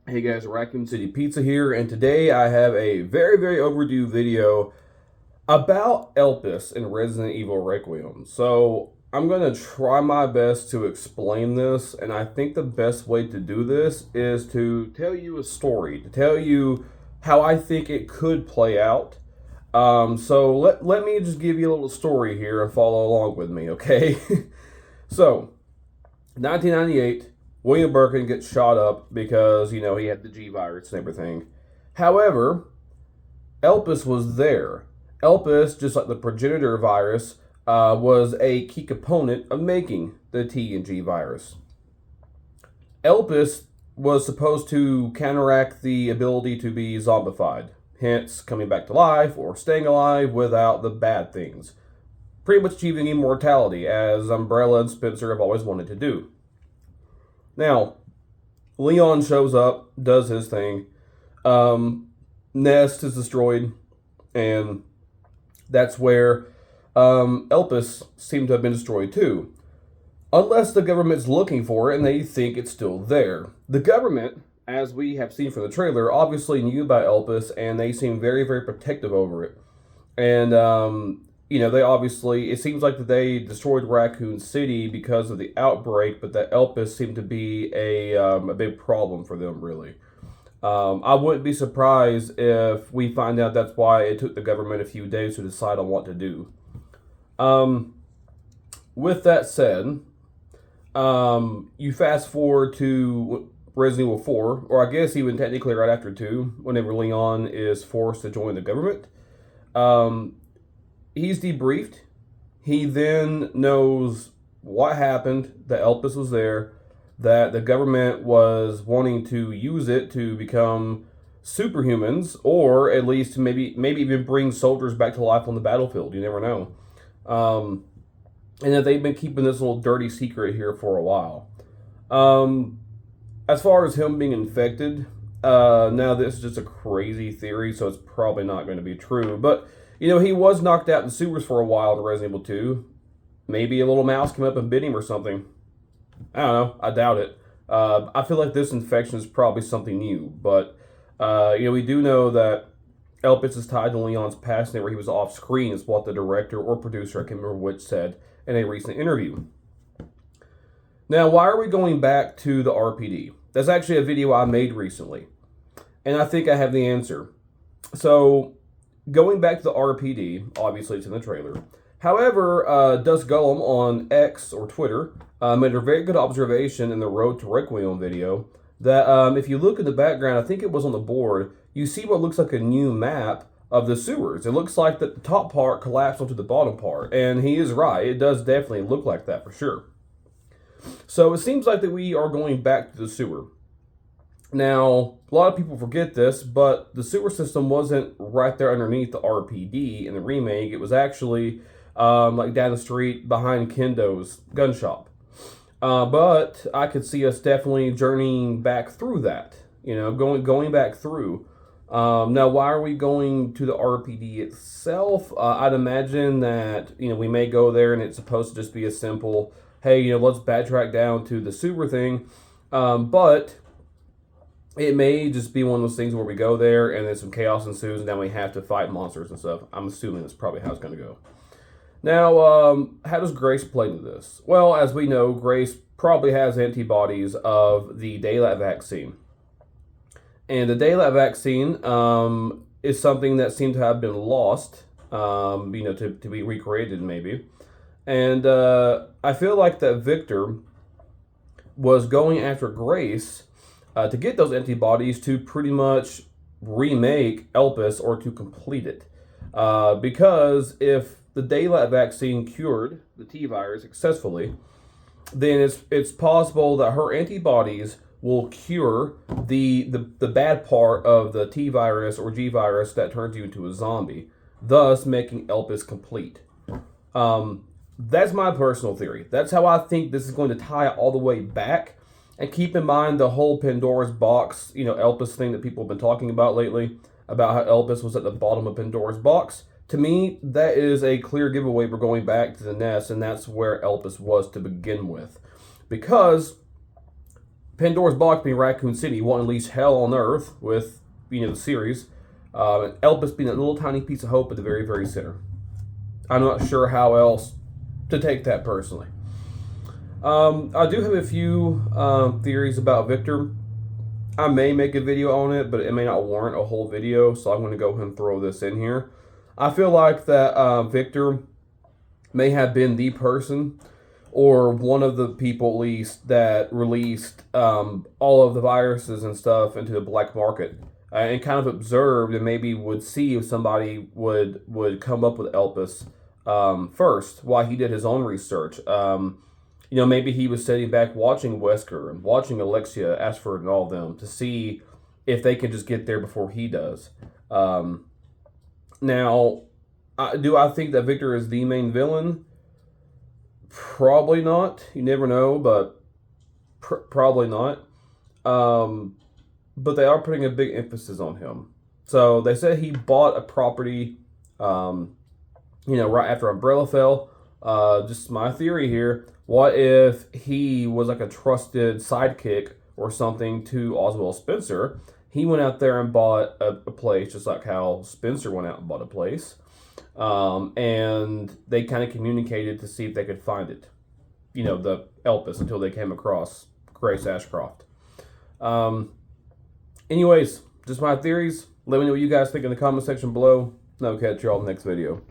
Hey guys, Raccoon City Pizza here, and today I have a very overdue video about Elpis in Resident Evil Requiem. So I'm going to try my best to explain this, and I think the best way to do this is to tell you a story, to tell you how I think it could play out. So let me just give you a little story here and follow along with me, okay? So, 1998, William Birkin gets shot up because, he had the G virus and everything. However, Elpis was there. Elpis, just like the progenitor virus, was a key component of making the T and G virus. Elpis was supposed to counteract the ability to be zombified, hence coming back to life or staying alive without the bad things. Pretty much achieving immortality, as Umbrella and Spencer have always wanted to do. Now, Leon shows up, does his thing. Nest is destroyed, and that's where Elpis seemed to have been destroyed too. Unless the government's looking for it and they think it's still there. The government, as we have seen from the trailer, obviously knew about Elpis, and they seem very protective over it. And they obviously, it seems like that they destroyed Raccoon City because of the outbreak, but that Elpis seemed to be a big problem for them, really. I wouldn't be surprised if we find out that's why it took the government a few days to decide on what to do. With that said, you fast forward to Resident Evil 4, or I guess even technically right after 2, whenever Leon is forced to join the government. He's debriefed. He then knows what happened, that Elpis was there, that the government was wanting to use it to become superhumans, or at least maybe even bring soldiers back to life on the battlefield. You never know. And that they've been keeping this little dirty secret here for a while. As far as him being infected, now this is just a crazy theory, so it's probably not going to be true. But, he was knocked out in the sewers for a while in Resident Evil 2. Maybe a little mouse came up and bit him or something. I don't know. I doubt it. I feel like this infection is probably something new. But, we do know that Elpis is tied to Leon's passing where he was off screen, is what the director or producer, I can't remember which, said in a recent interview. Now, why are we going back to the RPD? That's actually a video I made recently. And I think I have the answer. So, going back to the RPD, obviously it's in the trailer. However, Dusk Golem on X or Twitter made a very good observation in the Road to Requiem video that if you look in the background, I think it was on the board, you see what looks like a new map of the sewers. It looks like that the top part collapsed onto the bottom part, and he is right. It does definitely look like that for sure. So it seems like that we are going back to the sewer. Now, a lot of people forget this, but the sewer system wasn't right there underneath the RPD in the remake. It was actually like down the street behind Kendo's gun shop. But I could see us definitely journeying back through that. Going back through. Now, why are we going to the RPD itself? I'd imagine that we may go there and it's supposed to just be a simple, hey, let's backtrack down to the sewer thing. But it may just be one of those things where we go there and then some chaos ensues and then we have to fight monsters and stuff. I'm assuming that's probably how it's going to go. Now, how does Grace play into this? Well, as we know, Grace probably has antibodies of the Daylight vaccine. And the Daylight vaccine is something that seemed to have been lost, to be recreated maybe. And I feel like that Victor was going after Grace to get those antibodies to pretty much remake Elpis or to complete it. Because if the Daylight vaccine cured the T virus successfully, then it's possible that her antibodies will cure the bad part of the T virus or G virus that turns you into a zombie, thus making Elpis complete. That's my personal theory. That's how I think this is going to tie all the way back. And keep in mind the whole Pandora's box, Elpis thing that people have been talking about lately, about how Elpis was at the bottom of Pandora's box. To me, that is a clear giveaway for going back to the nest, and that's where Elpis was to begin with. Because Pandora's box being Raccoon City won't unleash hell on Earth with, the series. Elpis being a little tiny piece of hope at the very, very center. I'm not sure how else to take that personally. I do have a few theories about Victor. I may make a video on it, but it may not warrant a whole video, so I'm going to go ahead and throw this in here. I feel like that Victor may have been the person, or one of the people at least, that released all of the viruses and stuff into the black market, and kind of observed and maybe would see if somebody would come up with Elpis first while he did his own research. Maybe he was sitting back watching Wesker and watching Alexia, Ashford, and all of them to see if they could just get there before he does. Now, do I think that Victor is the main villain? Probably not. You never know, but probably not. But they are putting a big emphasis on him. So they said he bought a property, right after Umbrella fell. Just my theory here. What if he was like a trusted sidekick or something to Oswald Spencer? He went out there and bought a place, just like how Spencer went out and bought a place. And they kind of communicated to see if they could find it. The Elpis, until they came across Grace Ashcroft. Anyways, just my theories. Let me know what you guys think in the comment section below. And I'll catch y'all in the next video.